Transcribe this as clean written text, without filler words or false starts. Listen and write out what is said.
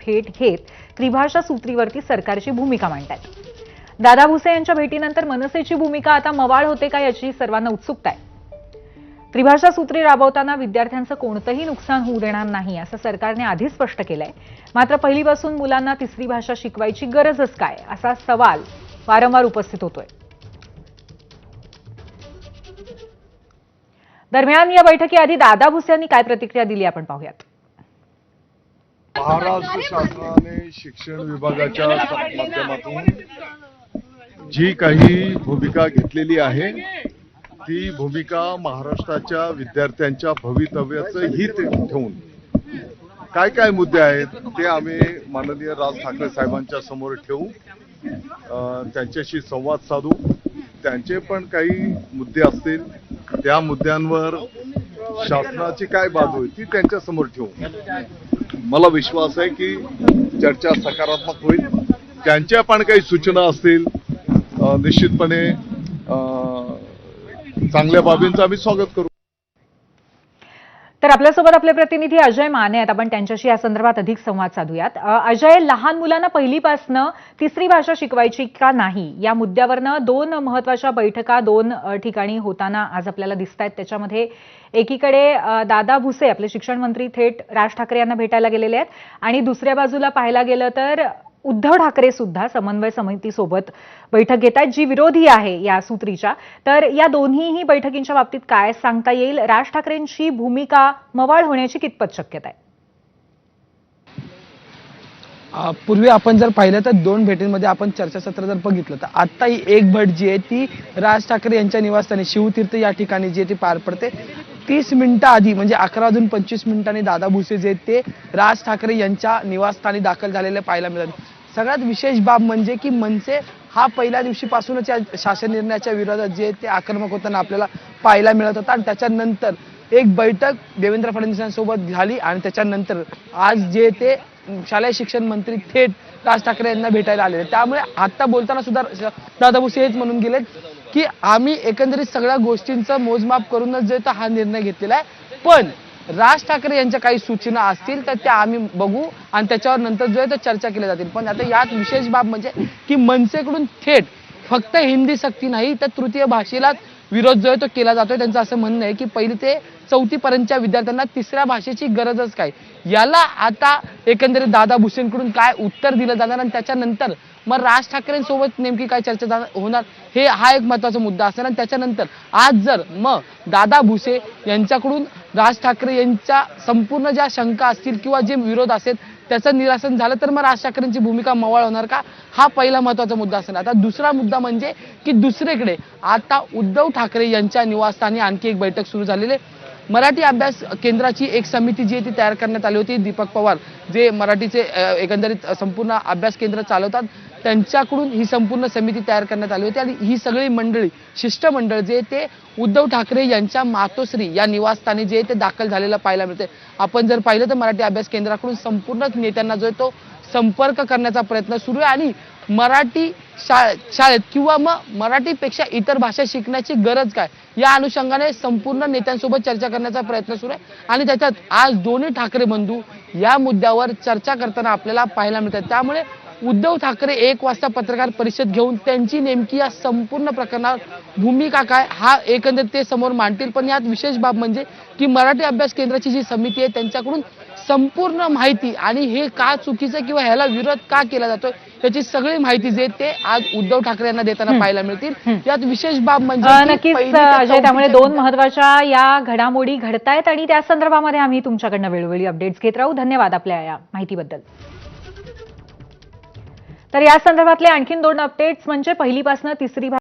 थेट घेत त्रिभाषा सूत्रीवरती सरकारची भूमिका मांडतायत। दादा भुसे यांच्या भेटीनंतर मनसेची भूमिका आता मवाळ होते का याची सर्वांना उत्सुकता आहे। त्रिभाषा सूत्री राबवताना विद्यार्थ्यांचं कोणतंही नुकसान होऊ देणार नाही असं सरकारने आधीच स्पष्ट केलंय। मात्र पहिलीपासून मुलांना तिसरी भाषा शिकवायची गरजच काय असा सवाल वारंवार उपस्थित होतोय। दरम्यान या बैठकीआधी दादा भुसे यांनी काय प्रतिक्रिया दिली आपण पाहूयात। महाराष्ट्र शासनाने शिक्षण विभागाच्या माध्यमातून जी काही भूमिका घेतलेली आहे ती भूमिका महाराष्ट्राच्या विद्यार्थ्यांच्या भवितव्याचं हित ठेवून काय काय मुद्दे आहेत ते आम्ही माननीय राज ठाकरे साहेबांच्या समोर ठेवू, त्यांच्याशी संवाद साधू, त्यांचे पण काही मुद्दे असतील त्या मुद्द्यांवर शासनाची काय बाजू आहे ती त्यांच्या समोर ठेवू। मला विश्वास आहे की चर्चा सकारात्मक होईल। त्यांच्या पण काही सूचना असतील निश्चितपणे चांगल्या बाबींचं आम्ही स्वागत करू। तर आपल्यासोबत आपले प्रतिनिधी अजय माने आहेत, आपण त्यांच्याशी या संदर्भात अधिक संवाद साधूयात। अजय, लहान मुलांना पहिलीपासनं तिसरी भाषा शिकवायची का नाही या मुद्द्यावरनं दोन महत्त्वाच्या बैठका दोन ठिकाणी होताना आज आपल्याला दिसतायत। त्याच्यामध्ये एकीकडे दादा भुसे आपले शिक्षण मंत्री थेट राज ठाकरे यांना भेटायला गेलेले आहेत आणि दुसऱ्या बाजूला पाहायला गेलं तर उद्धव ठाकरे सुद्धा समन्वय समितीसोबत बैठक घेत आहेत जी विरोधी आहे या सूत्रीच्या। तर या दोन्हीही बैठकींच्या बाबतीत काय सांगता येईल? राज ठाकरेंची भूमिका मवाळ होण्याची कितपत शक्यता आहे? पूर्वी आपण जर पाहिलं तर दोन भेटींमध्ये आपण चर्चासत्र जर बघितलं तर आता ही एक भेट जी आहे ती राज ठाकरे यांच्या निवासस्थानी शिवतीर्थ या ठिकाणी जी ती पार पडते। 30 मिनिटं आधी म्हणजे 11:25 दादा भुसे जे ते राज ठाकरे यांच्या निवासस्थानी दाखल झालेले पाहायला मिळाले। सगळ्यात विशेष बाब म्हणजे की मनसे हा पहिल्या दिवशीपासूनच या शासन निर्णयाच्या विरोधात जे ते आक्रमक होताना आपल्याला पाहायला मिळत होता आणि त्याच्यानंतर एक बैठक देवेंद्र फडणवीसांसोबत झाली आणि त्याच्यानंतर आज जे ते शालेय शिक्षण मंत्री थेट राज ठाकरे यांना भेटायला आलेले। त्यामुळे आता बोलताना सुद्धा दादा भुसे हेच म्हणून गेलेत की आम्ही एकंदरीत सगळ्या गोष्टींचं मोजमाप करूनच जे हा निर्णय घेतलेला आहे, पण राज ठाकरे यांच्या काही सूचना असतील तर त्या आम्ही बघू आणि त्याच्यावर नंतर जो आहे चर्चा केल्या जातील। पण आता यात विशेष बाब म्हणजे की मनसेकडून थेट फक्त हिंदी सक्ती नाही तर तृतीय भाषेला विरोध जो आहे तो केला जातोय। त्यांचं असं म्हणणं आहे की पहिली ते चौथी पर्यंतच्या विद्यार्थ्यांना तिसऱ्या भाषेची गरजच काय, याला आता एकंदरीत दादा भुसेंकडून काय उत्तर दिलं जाणार आणि त्याच्यानंतर मग राज ठाकरेंसोबत नेमकी काय चर्चा होणार हे हा एक महत्त्वाचा मुद्दा असेल। आणि त्याच्यानंतर आज जर मग दादा भुसे यांच्याकडून राज ठाकरे यांच्या संपूर्ण ज्या शंका असतील किंवा जे विरोध असेल त्याचं निरासन झालं तर मग राज ठाकरेंची भूमिका मवाळ होणार का, हा पहिला महत्त्वाचा मुद्दा असेल। आता दुसरा मुद्दा म्हणजे की दुसरीकडे आता उद्धव ठाकरे यांच्या निवासस्थानी आणखी एक बैठक सुरू झालेली आहे। मराठी अभ्यास केंद्राची एक समिती जी आहे ती तयार करण्यात आली होती। दीपक पवार जे मराठीचे एकंदरीत संपूर्ण अभ्यास केंद्र चालवतात त्यांच्याकडून ही संपूर्ण समिती तयार करण्यात आली होती आणि ही सगळी मंडळी शिष्टमंडळ जे ते उद्धव ठाकरे यांच्या मातोश्री या निवासस्थानी जे ते दाखल झालेलं पाहायला मिळते। आपण जर पाहिलं तर मराठी अभ्यास केंद्राकडून संपूर्ण नेत्यांना जो आहे तो संपर्क करण्याचा प्रयत्न सुरू आहे आणि मराठी शाळेत किंवा मग मराठीपेक्षा इतर भाषा शिकण्याची गरज काय या अनुषंगाने संपूर्ण नेत्यांसोबत चर्चा करण्याचा प्रयत्न सुरू आहे आणि त्याच्यात आज दोन्ही ठाकरे बंधू या मुद्द्यावर चर्चा करताना आपल्याला पाहायला मिळतात। त्यामुळे उद्धव ठाकरे 1 वाजता पत्रकार परिषद घेऊन त्यांची नेमकी या संपूर्ण प्रकरणावर भूमिका काय हा एकंदरीत ते समोर मांडतील। पण यात विशेष बाब म्हणजे की मराठी अभ्यास केंद्राची जी समिती आहे त्यांच्याकडून संपूर्ण माहिती आणि हे का चुकीचं किंवा ह्याला विरोध का केला जातोय याची सगळी माहिती जे ते आज उद्धव ठाकरे यांना देताना पाहायला मिळतील। यात विशेष बाब म्हणजे नक्कीच अजय, त्यामुळे दोन महत्त्वाच्या या घडामोडी घडतायत आणि त्या संदर्भामध्ये आम्ही तुमच्याकडनं वेळोवेळी अपडेट्स घेत राहू। धन्यवाद आपल्या या माहितीबद्दल। तर या संदर्भातले आणखीन दोन अपडेट्स म्हणजे पहिलीपासून तिसरी